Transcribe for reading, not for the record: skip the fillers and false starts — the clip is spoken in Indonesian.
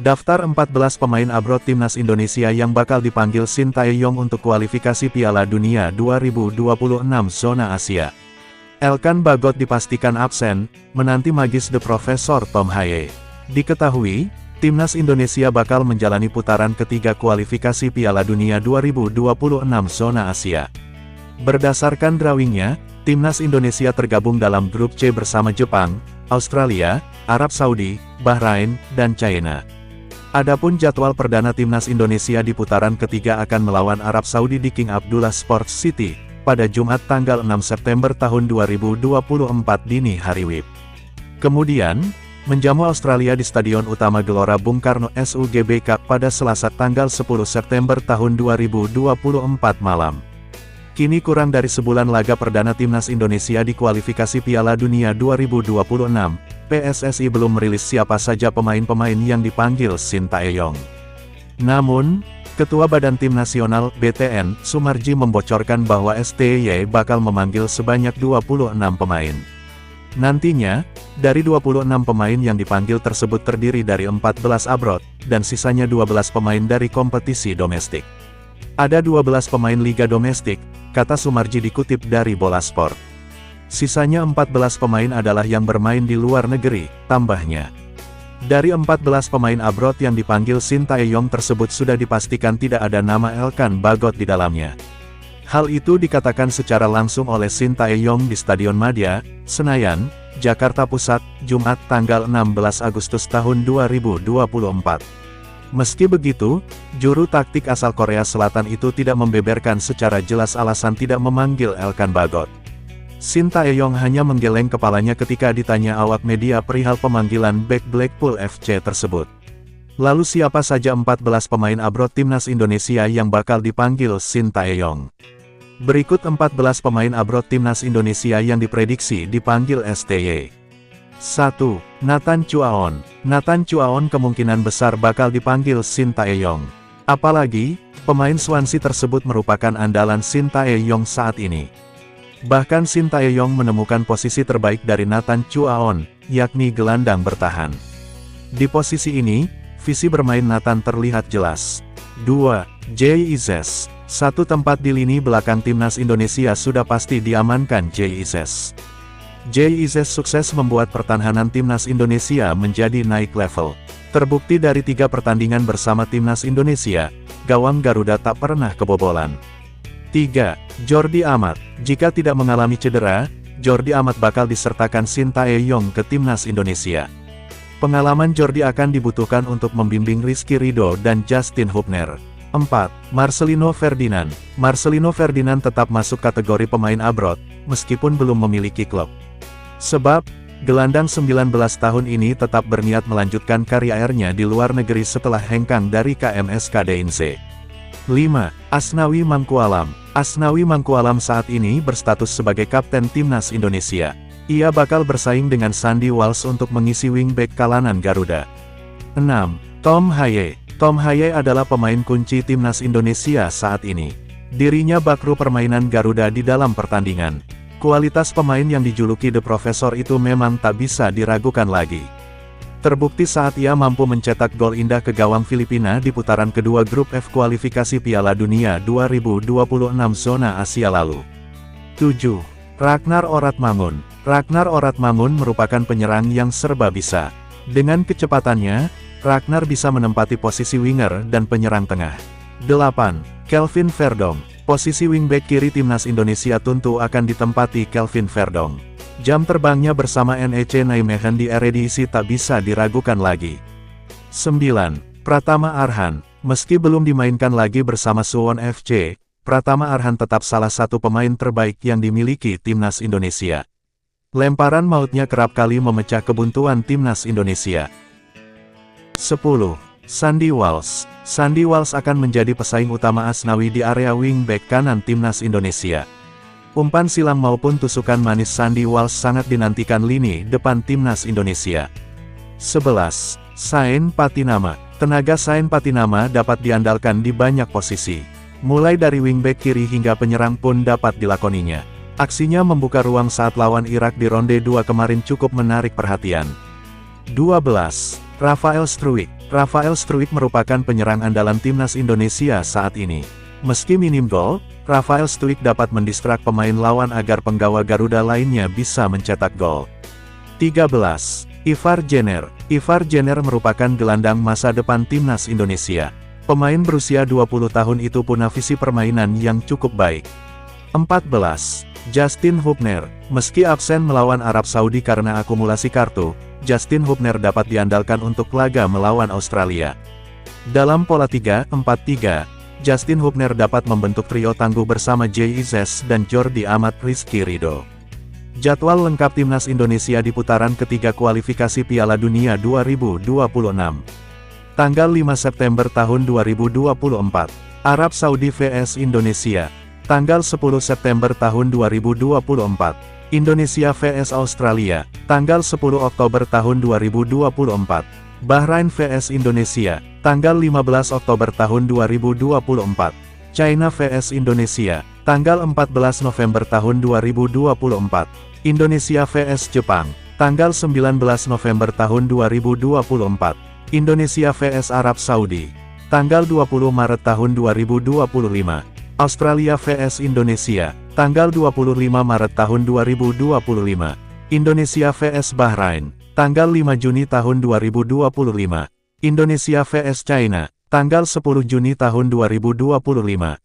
Daftar 14 pemain abroad timnas Indonesia yang bakal dipanggil Sintayong untuk kualifikasi Piala Dunia 2026 zona Asia. Elkan Bagot dipastikan absen, menanti magis The Professor Tom Haye. Diketahui, timnas Indonesia bakal menjalani putaran ketiga kualifikasi Piala Dunia 2026 zona Asia. Berdasarkan drawingnya, timnas Indonesia tergabung dalam grup C bersama Jepang, Australia, Arab Saudi, Bahrain, dan China. Adapun jadwal perdana timnas Indonesia di putaran ketiga akan melawan Arab Saudi di King Abdullah Sports City, pada Jumat tanggal 6 September tahun 2024 dini hari WIB. Kemudian, menjamu Australia di Stadion Utama Gelora Bung Karno SUGBK pada Selasa tanggal 10 September tahun 2024 malam. Kini kurang dari sebulan laga perdana timnas Indonesia di kualifikasi Piala Dunia 2026, PSSI belum merilis siapa saja pemain-pemain yang dipanggil Sintayong. Namun, Ketua Badan Tim Nasional, BTN, Sumarji membocorkan bahwa STY bakal memanggil sebanyak 26 pemain. Nantinya, dari 26 pemain yang dipanggil tersebut terdiri dari 14 abroad, dan sisanya 12 pemain dari kompetisi domestik. Ada 12 pemain liga domestik, kata Sumarji dikutip dari Bola Sport. Sisanya 14 pemain adalah yang bermain di luar negeri, tambahnya. Dari 14 pemain abroad yang dipanggil Sintayong tersebut sudah dipastikan tidak ada nama Elkan Bagot di dalamnya. Hal itu dikatakan secara langsung oleh Sintayong di Stadion Madia, Senayan, Jakarta Pusat, Jumat tanggal 16 Agustus tahun 2024. Meski begitu, juru taktik asal Korea Selatan itu tidak membeberkan secara jelas alasan tidak memanggil Elkan Bagot. Sintayong hanya menggeleng kepalanya ketika ditanya awak media perihal pemanggilan bek Blackpool FC tersebut. Lalu siapa saja 14 pemain abroad timnas Indonesia yang bakal dipanggil Sintayong? Berikut 14 pemain abroad timnas Indonesia yang diprediksi dipanggil STY. 1. Nathan Chuaon. Nathan Chuaon kemungkinan besar bakal dipanggil Sintayong. Apalagi, pemain Swansea tersebut merupakan andalan Sintayong saat ini. Bahkan Sintayong menemukan posisi terbaik dari Nathan Chuaon, yakni gelandang bertahan. Di posisi ini, visi bermain Nathan terlihat jelas. 2. JIZS. Satu tempat di lini belakang timnas Indonesia sudah pasti diamankan JIZS. JIZS sukses membuat pertahanan timnas Indonesia menjadi naik level. Terbukti dari 3 pertandingan bersama timnas Indonesia, gawang Garuda tak pernah kebobolan. 3. Jordi Amat. Jika tidak mengalami cedera, Jordi Amat bakal disertakan Sintayong ke timnas Indonesia. Pengalaman Jordi akan dibutuhkan untuk membimbing Rizky Ridho dan Justin Hubner. 4. Marcelino Ferdinand. Marcelino Ferdinand tetap masuk kategori pemain abroad, meskipun belum memiliki klub. Sebab, gelandang 19 tahun ini tetap berniat melanjutkan karirnya di luar negeri setelah hengkang dari KMS Kadeinse. 5. Asnawi Mangkualam. Asnawi Mangkualam saat ini berstatus sebagai kapten timnas Indonesia. Ia bakal bersaing dengan Sandy Walsh untuk mengisi wingback kalangan Garuda. 6. Tom Haye. Tom Haye adalah pemain kunci timnas Indonesia saat ini. Dirinya bakru permainan Garuda di dalam pertandingan. Kualitas pemain yang dijuluki The Professor itu memang tak bisa diragukan lagi. Terbukti saat ia mampu mencetak gol indah ke gawang Filipina di putaran kedua grup F kualifikasi Piala Dunia 2026 zona Asia lalu. 7. Ragnar Oratmangun. Ragnar Oratmangun merupakan penyerang yang serba bisa. Dengan kecepatannya, Ragnar bisa menempati posisi winger dan penyerang tengah. 8. Kelvin Verdong. Posisi wingback kiri timnas Indonesia tentu akan ditempati Kelvin Verdong. Jam terbangnya bersama NEC Nijmegen di Eredivisie tak bisa diragukan lagi. 9. Pratama Arhan. Meski belum dimainkan lagi bersama Suwon FC, Pratama Arhan tetap salah satu pemain terbaik yang dimiliki timnas Indonesia. Lemparan mautnya kerap kali memecah kebuntuan timnas Indonesia. 10. Sandy Walsh. Sandy Walsh akan menjadi pesaing utama Asnawi di area wingback kanan timnas Indonesia. Umpan silang maupun tusukan manis Sandy Walsh sangat dinantikan lini depan timnas Indonesia. 11. Sain Patinama. Tenaga Sain Patinama dapat diandalkan di banyak posisi. Mulai dari wingback kiri hingga penyerang pun dapat dilakoninya. Aksinya membuka ruang saat lawan Irak di ronde 2 kemarin cukup menarik perhatian. 12. Rafael Struijk. Rafael Struijk merupakan penyerang andalan timnas Indonesia saat ini. Meski minim gol, Rafael Struijk dapat mendistrak pemain lawan agar penggawa Garuda lainnya bisa mencetak gol. 13. Ivar Jenner. Ivar Jenner merupakan gelandang masa depan timnas Indonesia. Pemain berusia 20 tahun itu punya visi permainan yang cukup baik. 14. Justin Hubner. Meski absen melawan Arab Saudi karena akumulasi kartu, Justin Hubner dapat diandalkan untuk laga melawan Australia. Dalam pola 3-4-3, Justin Hubner dapat membentuk trio tangguh bersama Jay Izzes dan Jordi Amat Rizky Ridho. Jadwal lengkap timnas Indonesia di putaran ketiga kualifikasi Piala Dunia 2026. Tanggal 5 September tahun 2024, Arab Saudi vs Indonesia. Tanggal 10 September tahun 2024, Indonesia vs Australia. Tanggal 10 Oktober tahun 2024, Bahrain vs Indonesia. Tanggal 15 Oktober tahun 2024, China vs Indonesia. Tanggal 14 November tahun 2024, Indonesia vs Jepang. Tanggal 19 November tahun 2024, Indonesia vs Arab Saudi. Tanggal 20 Maret tahun 2025, Australia vs Indonesia. Tanggal 25 Maret tahun 2025, Indonesia vs Bahrain. Tanggal 5 Juni tahun 2025, Indonesia vs China. Tanggal 10 Juni tahun 2025,